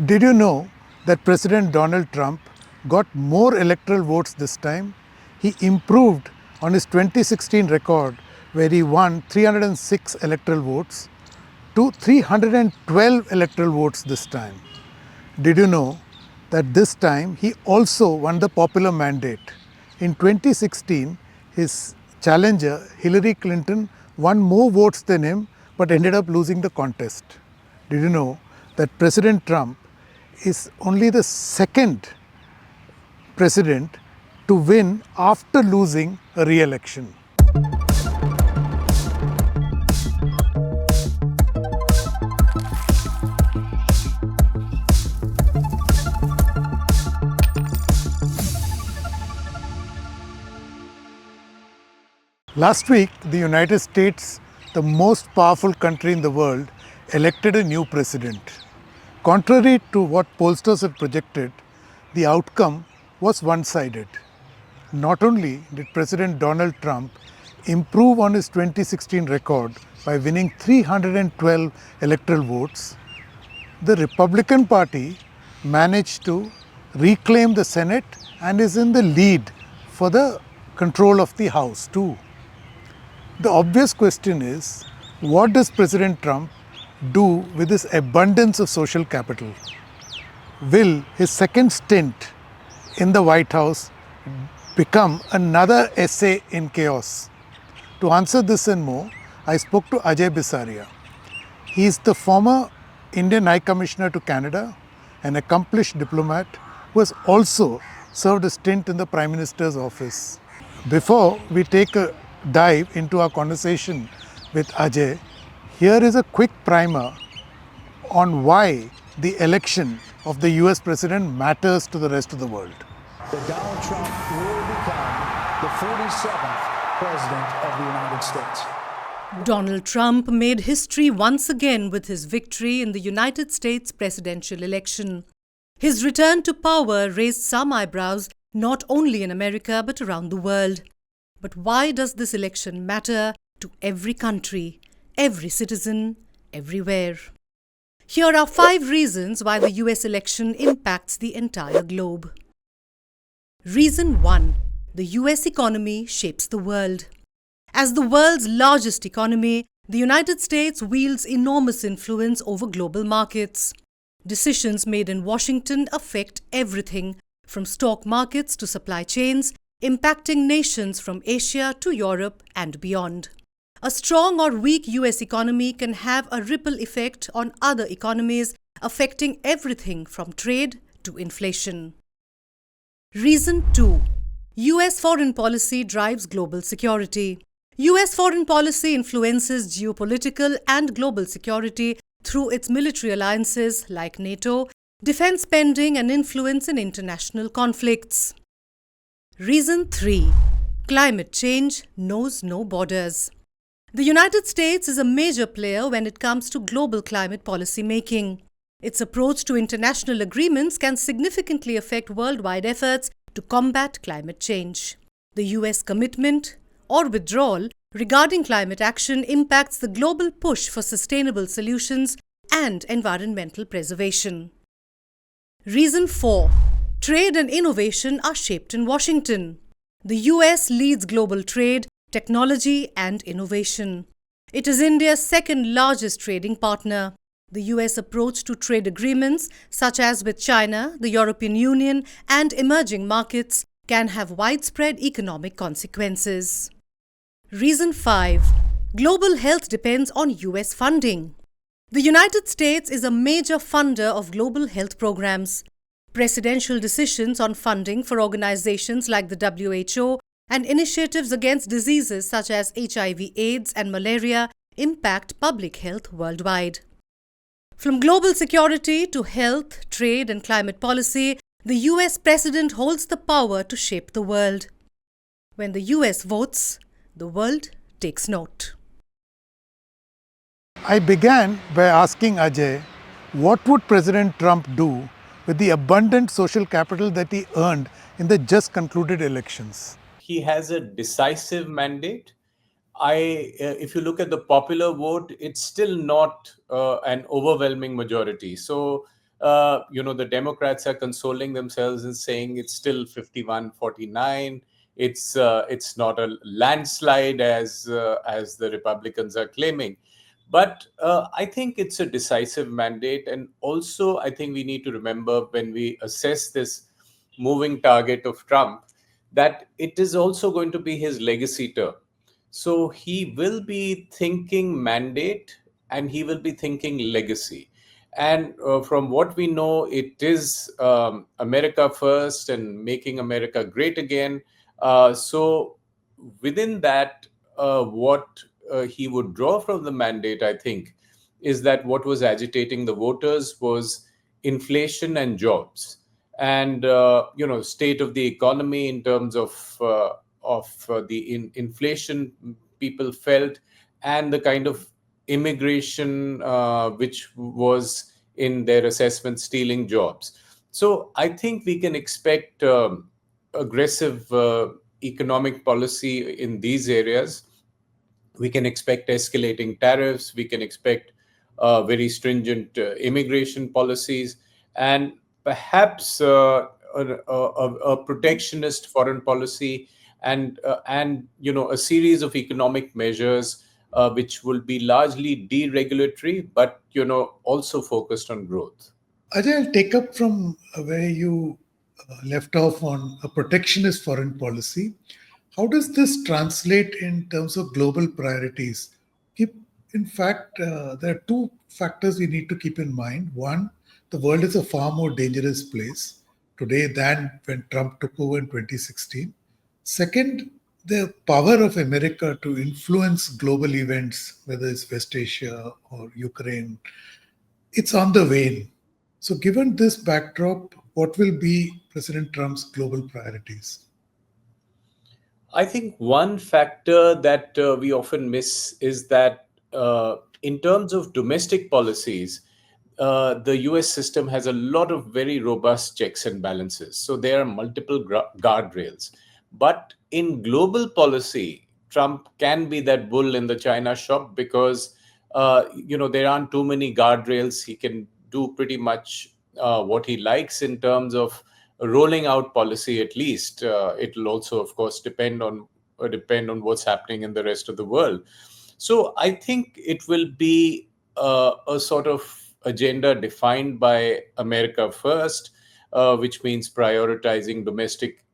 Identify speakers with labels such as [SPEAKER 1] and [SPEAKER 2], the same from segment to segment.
[SPEAKER 1] Did you know that President Donald Trump got more electoral votes this time? He improved on his 2016 record where he won 306 electoral votes to 312 electoral votes this time. Did you know that this time he also won the popular mandate? In 2016, his challenger Hillary Clinton won more votes than him but ended up losing the contest. Did you know that President Trump is only the second president to win after losing a re-election? Last week, the United States, the most powerful country in the world, elected a new president. Contrary to what pollsters had projected, the outcome was one-sided. Not only did President Donald Trump improve on his 2016 record by winning 312 electoral votes, the Republican Party managed to reclaim the Senate and is in the lead for the control of the House too. The obvious question is, what does President Trump do with this abundance of social capital? Will his second stint in the White House become another essay in chaos? To answer this and more, I spoke to Ajay Bisaria. He is the former Indian High Commissioner to Canada, an accomplished diplomat who has also served a stint in the Prime Minister's office. Before we take a dive into our conversation with Ajay, here is a quick primer on why the election of the US President matters to the rest of the world.
[SPEAKER 2] That Donald Trump will become the 47th President of the United States.
[SPEAKER 3] Donald Trump made history once again with his victory in the United States presidential election. His return to power raised some eyebrows not only in America but around the world. But why does this election matter to every country, every citizen, everywhere? Here are 5 reasons why the US election impacts the entire globe. Reason 1. The US economy shapes the world. As the world's largest economy, the United States wields enormous influence over global markets. Decisions made in Washington affect everything, from stock markets to supply chains, impacting nations from Asia to Europe and beyond. A strong or weak US economy can have a ripple effect on other economies, affecting everything from trade to inflation. Reason 2. US foreign policy drives global security. US foreign policy influences geopolitical and global security through its military alliances like NATO, defense spending, and influence in international conflicts. Reason 3. Climate change knows no borders. The United States is a major player when it comes to global climate policy making. Its approach to international agreements can significantly affect worldwide efforts to combat climate change. The US commitment or withdrawal regarding climate action impacts the global push for sustainable solutions and environmental preservation. Reason 4. Trade and innovation are shaped in Washington. The US leads global trade, technology, and innovation. It is India's second largest trading partner. The US approach to trade agreements, such as with China, the European Union, and emerging markets, can have widespread economic consequences. Reason 5. Global health depends on US funding. The United States is a major funder of global health programs. Presidential decisions on funding for organizations like the WHO and initiatives against diseases such as HIV/AIDS and malaria impact public health worldwide. From global security to health, trade, and climate policy, the US president holds the power to shape the world. When the US votes, the world takes note.
[SPEAKER 1] I began by asking Ajay, what would President Trump do with the abundant social capital that he earned in the just concluded elections?
[SPEAKER 4] He has a decisive mandate. If you look at the popular vote, it's still not an overwhelming majority. So The Democrats are consoling themselves and saying it's still 51-49. It's not a landslide as the Republicans are claiming. But I think it's a decisive mandate. And also, I think we need to remember when we assess this moving target of Trump that it is also going to be his legacy term. So he will be thinking mandate and he will be thinking legacy. And from what we know, it is America first and making America great again. So within that, what he would draw from the mandate, I think, is that what was agitating the voters was inflation and jobs, and state of the economy in terms of the inflation people felt, and the kind of immigration which was in their assessment stealing jobs. So I think we can expect aggressive economic policy in these areas. We can expect escalating tariffs. We can expect very stringent immigration policies, and perhaps a protectionist foreign policy, and a series of economic measures which will be largely deregulatory, but also focused on growth.
[SPEAKER 1] Ajay, I'll take up from where you left off on a protectionist foreign policy. How does this translate in terms of global priorities? Keep, in fact, there are two factors we need to keep in mind. One, the world is a far more dangerous place today than when Trump took over in 2016. Second, the power of America to influence global events, whether it's West Asia or Ukraine, it's on the wane. So, given this backdrop, what will be President Trump's global priorities?
[SPEAKER 4] I think one factor that we often miss is that in terms of domestic policies, the US system has a lot of very robust checks and balances. So there are multiple guardrails. But in global policy, Trump can be that bull in the China shop because, there aren't too many guardrails. He can do pretty much what he likes in terms of rolling out policy. At least it'll also, of course, depend on what's happening in the rest of the world. So I think it will be a sort of agenda defined by America first, which means prioritizing domestic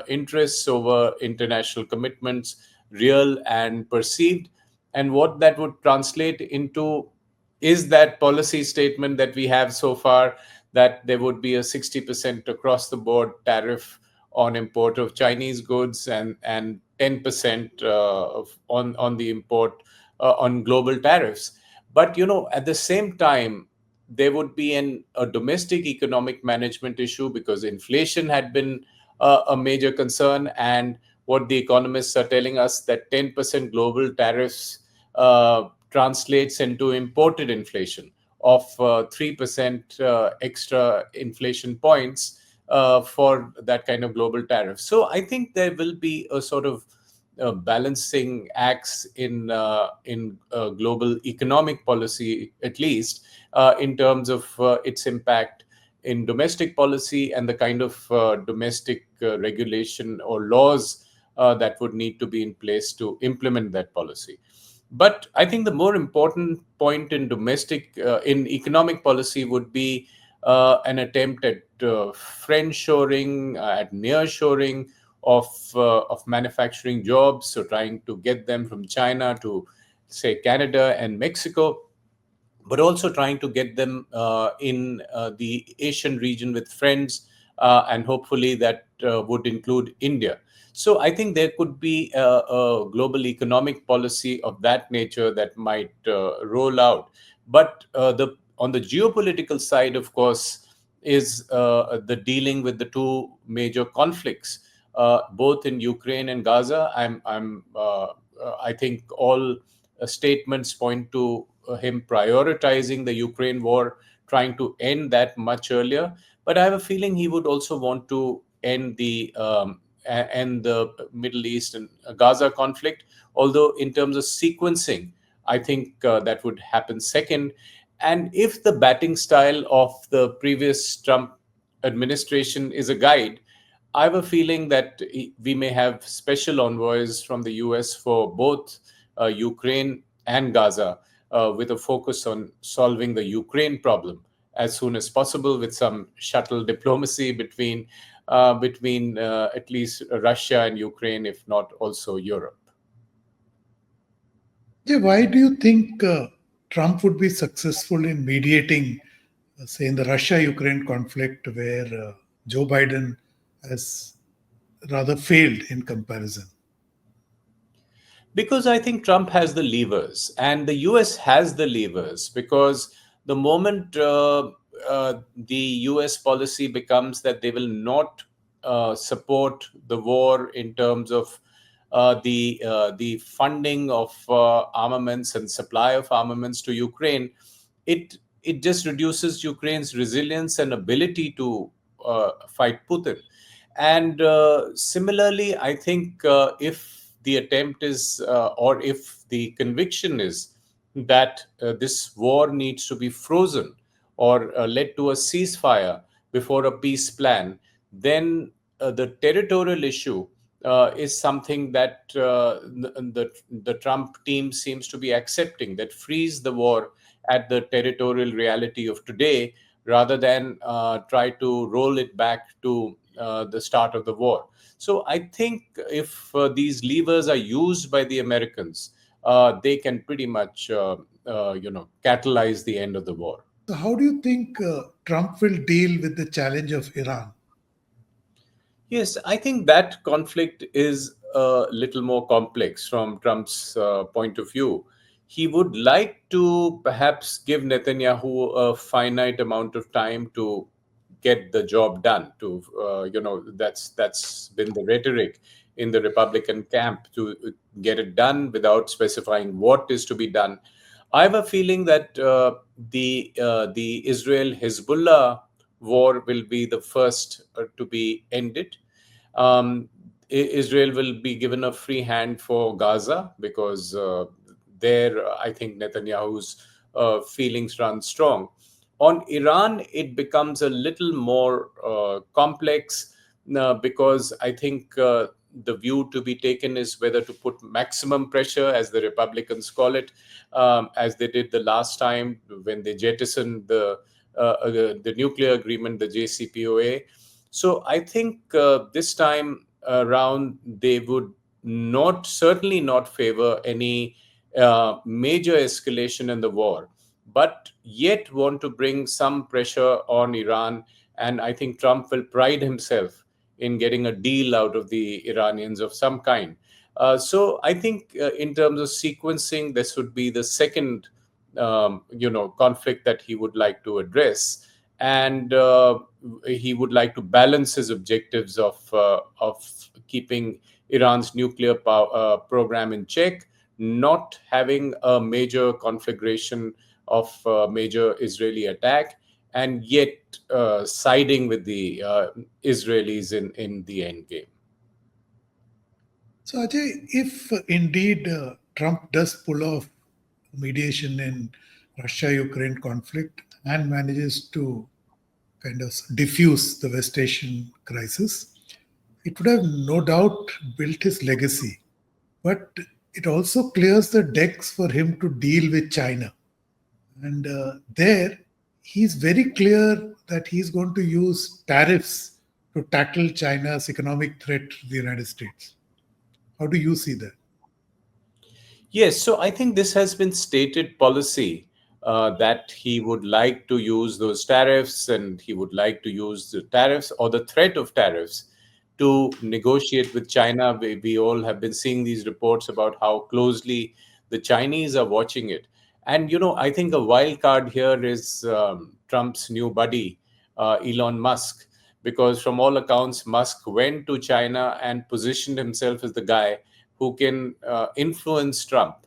[SPEAKER 4] interests over international commitments, real and perceived. And what that would translate into is that policy statement that we have so far, that there would be a 60% across the board tariff on import of Chinese goods, and 10% on the import on global tariffs. But at the same time, there would be a domestic economic management issue because inflation had been a major concern, and what the economists are telling us, that 10% global tariffs translates into imported inflation of 3% extra inflation points for that kind of global tariff. So I think there will be a sort of balancing acts in global economic policy, at least in terms of its impact in domestic policy and the kind of domestic regulation or laws that would need to be in place to implement that policy. But I think the more important point in economic policy would be an attempt at friend-shoring, at near-shoring of manufacturing jobs. So trying to get them from China to, say, Canada and Mexico, but also trying to get them in the Asian region with friends, and hopefully that would include India. So I think there could be a global economic policy of that nature that might roll out. But the on the geopolitical side, of course, is the dealing with the two major conflicts, both in Ukraine and Gaza. I think all statements point to him prioritizing the Ukraine war, trying to end that much earlier. But I have a feeling he would also want to end the Middle East and Gaza conflict. Although in terms of sequencing, I think that would happen second. And if the batting style of the previous Trump administration is a guide, I have a feeling that we may have special envoys from the US for both Ukraine and Gaza, with a focus on solving the Ukraine problem as soon as possible, with some shuttle diplomacy between at least Russia and Ukraine, if not also Europe.
[SPEAKER 1] Yeah, why do you think Trump would be successful in mediating, say, in the Russia Ukraine conflict, where Joe Biden has rather failed in comparison?
[SPEAKER 4] Because I think Trump has the levers and the US has the levers, because the moment the US policy becomes that they will not support the war in terms of the funding of armaments and supply of armaments to Ukraine, it just reduces Ukraine's resilience and ability to fight Putin. And similarly, I think if the attempt is, or if the conviction is that this war needs to be frozen or led to a ceasefire before a peace plan, then the territorial issue is something that the Trump team seems to be accepting, that frees the war at the territorial reality of today, rather than try to roll it back to the start of the war. So I think if these levers are used by the Americans, they can pretty much, catalyze the end of the war.
[SPEAKER 1] So, how do you think Trump will deal with the challenge of Iran?
[SPEAKER 4] Yes, I think that conflict is a little more complex from Trump's point of view. He would like to perhaps give Netanyahu a finite amount of time to get the job done. That's been the rhetoric in the Republican camp, to get it done without specifying what is to be done. I have a feeling that the Israel Hezbollah war will be the first to be ended. um, Israel will be given a free hand for Gaza, because there, I think Netanyahu's feelings run strong. On Iran, it becomes a little more complex, because I think the view to be taken is whether to put maximum pressure, as the Republicans call it, as they did the last time when they jettisoned the nuclear agreement, the JCPOA. So I think this time around they would certainly not favor any major escalation in the war, but yet want to bring some pressure on Iran. And I think Trump will pride himself in getting a deal out of the Iranians of some kind. So I think in terms of sequencing, this would be the second, conflict that he would like to address, and he would like to balance his objectives of keeping Iran's nuclear program in check, not having a major conflagration of major Israeli attack, and yet siding with the Israelis in the end game.
[SPEAKER 1] So, Ajay, if indeed Trump does pull off mediation in Russia-Ukraine conflict and manages to kind of diffuse the West Asian crisis, it would have no doubt built his legacy. But it also clears the decks for him to deal with China. And there, he's very clear that he's going to use tariffs to tackle China's economic threat to the United States. How do you see that?
[SPEAKER 4] Yes, so I think this has been stated policy, that he would like to use those tariffs, and he would like to use the tariffs or the threat of tariffs to negotiate with China. We all have been seeing these reports about how closely the Chinese are watching it. And, I think a wild card here is Trump's new buddy, Elon Musk, because from all accounts, Musk went to China and positioned himself as the guy who can influence Trump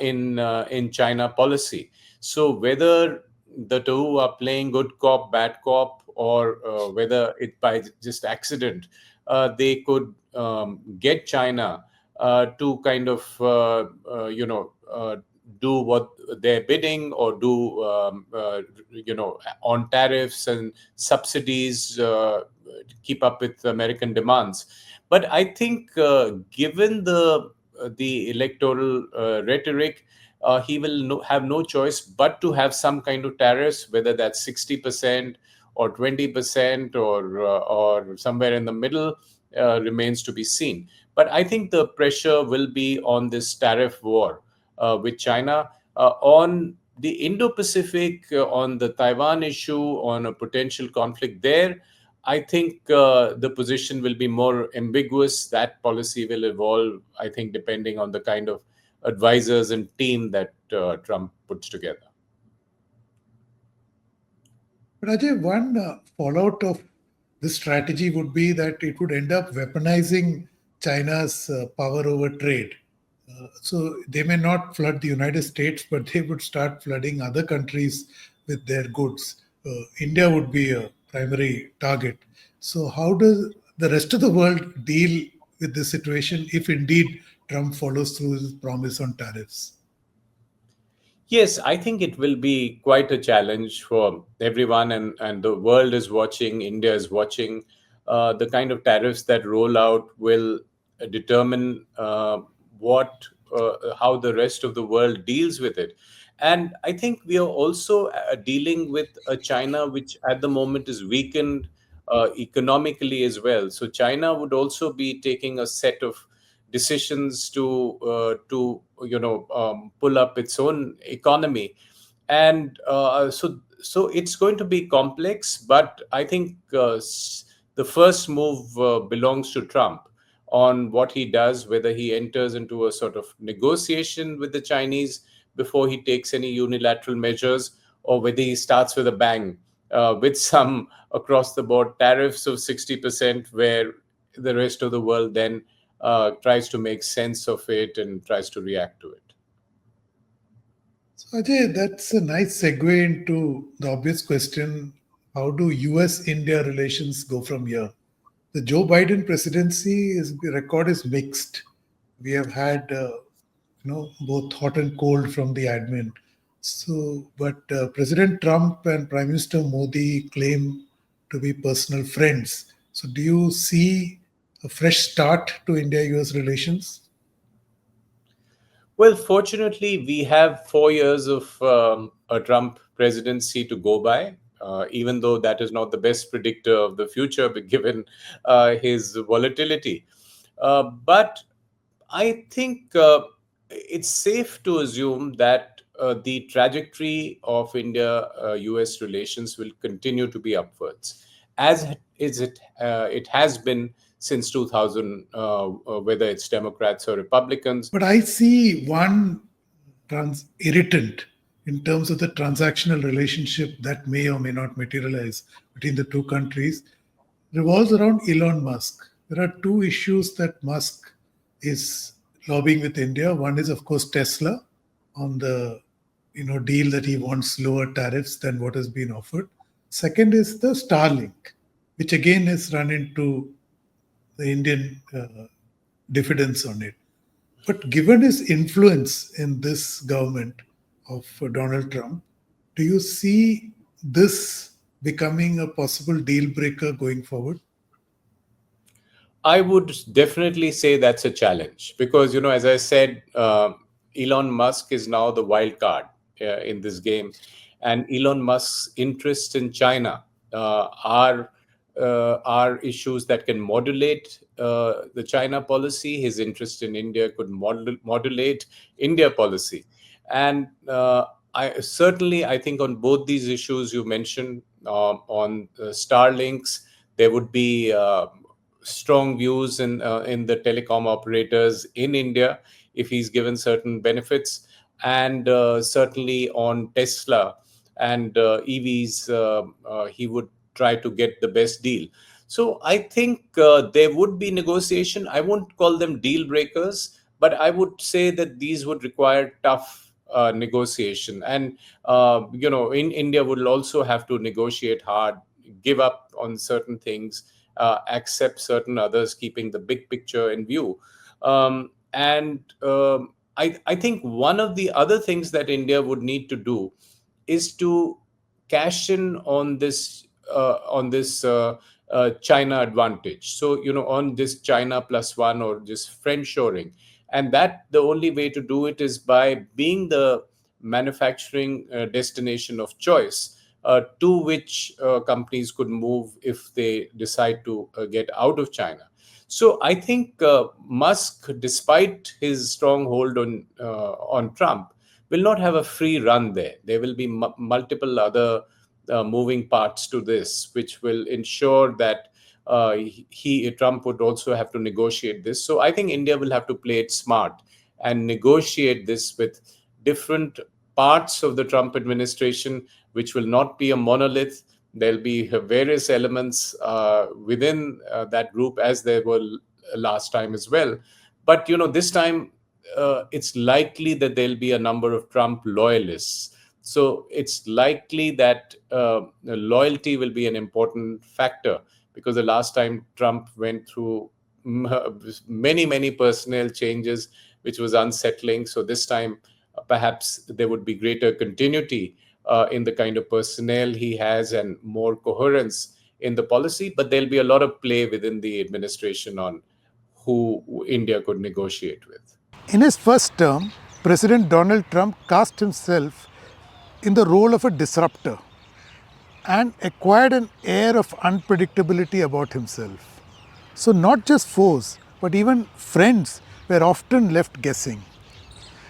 [SPEAKER 4] in China policy. So whether the two are playing good cop, bad cop, or whether it by just accident they could get China to kind of do what they're bidding or do, on tariffs and subsidies, keep up with American demands. But I think, given the electoral rhetoric, he will have no choice but to have some kind of tariffs, whether that's 60% or 20% or somewhere in the middle, remains to be seen. But I think the pressure will be on this tariff war with China, on the Indo-Pacific, on the Taiwan issue, on a potential conflict there. I think the position will be more ambiguous. That policy will evolve, I think, depending on the kind of advisors and team that Trump puts together.
[SPEAKER 1] But Ajay, one fallout of this strategy would be that it would end up weaponizing China's power over trade. So they may not flood the United States, but they would start flooding other countries with their goods. India would be a primary target. So how does the rest of the world deal with this situation if indeed Trump follows through his promise on tariffs?
[SPEAKER 4] Yes, I think it will be quite a challenge for everyone, and the world is watching, India is watching. The kind of tariffs that roll out will determine how the rest of the world deals with it. And I think we are also dealing with a China which at the moment is weakened economically as well. So China would also be taking a set of decisions to pull up its own economy, and so it's going to be complex. But I think the first move belongs to Trump on what he does, whether he enters into a sort of negotiation with the Chinese before he takes any unilateral measures, or whether he starts with a bang with some across the board tariffs of 60%, where the rest of the world then tries to make sense of it and tries to react to it.
[SPEAKER 1] So Ajay, that's a nice segue into the obvious question: how do US-India relations go from here? The Joe Biden presidency record is mixed. We have had both hot and cold from the admin. So, but President Trump and Prime Minister Modi claim to be personal friends. So, do you see a fresh start to India-US relations?
[SPEAKER 4] Well, fortunately, we have 4 years of a Trump presidency to go by, even though that is not the best predictor of the future, but given his volatility. But I think it's safe to assume that the trajectory of India-US relations will continue to be upwards, as it has been since 2000, whether it's Democrats or Republicans.
[SPEAKER 1] But I see one irritant in terms of the transactional relationship that may or may not materialize between the two countries revolves around Elon Musk. There are two issues that Musk is lobbying with India. One is, of course, Tesla on the deal that he wants lower tariffs than what has been offered. Second is the Starlink, which again has run into the Indian diffidence on it. But given his influence in this government of Donald Trump, do you see this becoming a possible deal breaker going forward?
[SPEAKER 4] I would definitely say that's a challenge because, as I said, Elon Musk is now the wild card in this game. And Elon Musk's interests in China are issues that can modulate the China policy. His interest in India could modulate India policy. And I think on both these issues you mentioned, on Starlinks, there would be strong views in the telecom operators in India if he's given certain benefits, and certainly on Tesla and EVs, he would try to get the best deal. So I think there would be negotiation. I won't call them deal breakers, but I would say that these would require tough negotiation. And in India would also have to negotiate hard, give up on certain things, accept certain others, keeping the big picture in view. And I think one of the other things that India would need to do is to cash in on this China advantage. So on this China plus one or just friendshoring, and that the only way to do it is by being the manufacturing destination of choice, to which companies could move if they decide to get out of China. So I think Musk, despite his strong hold on Trump, will not have a free run there. There will be multiple other moving parts to this, which will ensure that Trump would also have to negotiate this. So I think India will have to play it smart and negotiate this with different parts of the Trump administration, which will not be a monolith. There'll be various elements within that group, as there were last time as well. But this time it's likely that there'll be a number of Trump loyalists. So it's likely that loyalty will be an important factor, because the last time Trump went through many personnel changes, which was unsettling. So this time, perhaps there would be greater continuity in the kind of personnel he has and more coherence in the policy. But there'll be a lot of play within the administration on who India could negotiate with.
[SPEAKER 1] In his first term, President Donald Trump cast himself in the role of a disruptor and acquired an air of unpredictability about himself. So not just foes, but even friends were often left guessing.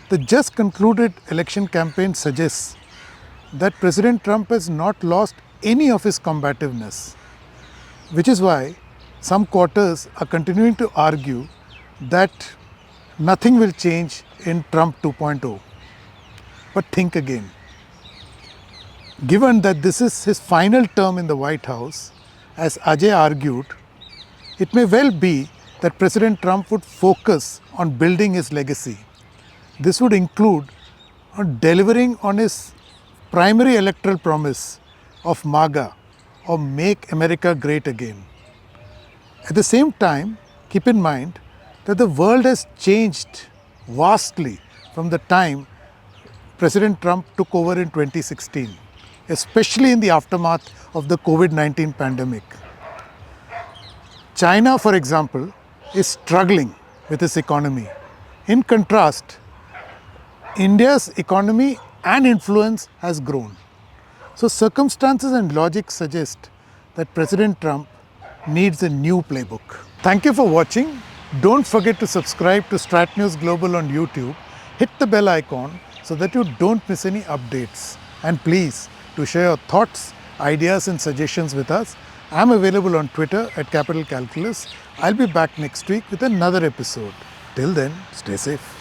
[SPEAKER 1] The just concluded election campaign suggests that President Trump has not lost any of his combativeness, which is why some quarters are continuing to argue that nothing will change in Trump 2.0. But think again. Given that this is his final term in the White House, as Ajay argued, it may well be that President Trump would focus on building his legacy. This would include delivering on his primary electoral promise of MAGA, or Make America Great Again. At the same time, keep in mind that the world has changed vastly from the time President Trump took over in 2016, especially in the aftermath of the COVID-19 pandemic. China, for example, is struggling with its economy. In contrast, India's economy and influence has grown. So circumstances and logic suggest that President Trump needs a new playbook. Thank you for watching. Don't forget to subscribe to StratNews Global on YouTube. Hit the bell icon so that you don't miss any updates. And please, to share your thoughts, ideas and suggestions with us, I'm available on Twitter at Capital Calculus. I'll be back next week with another episode. Till then, stay safe.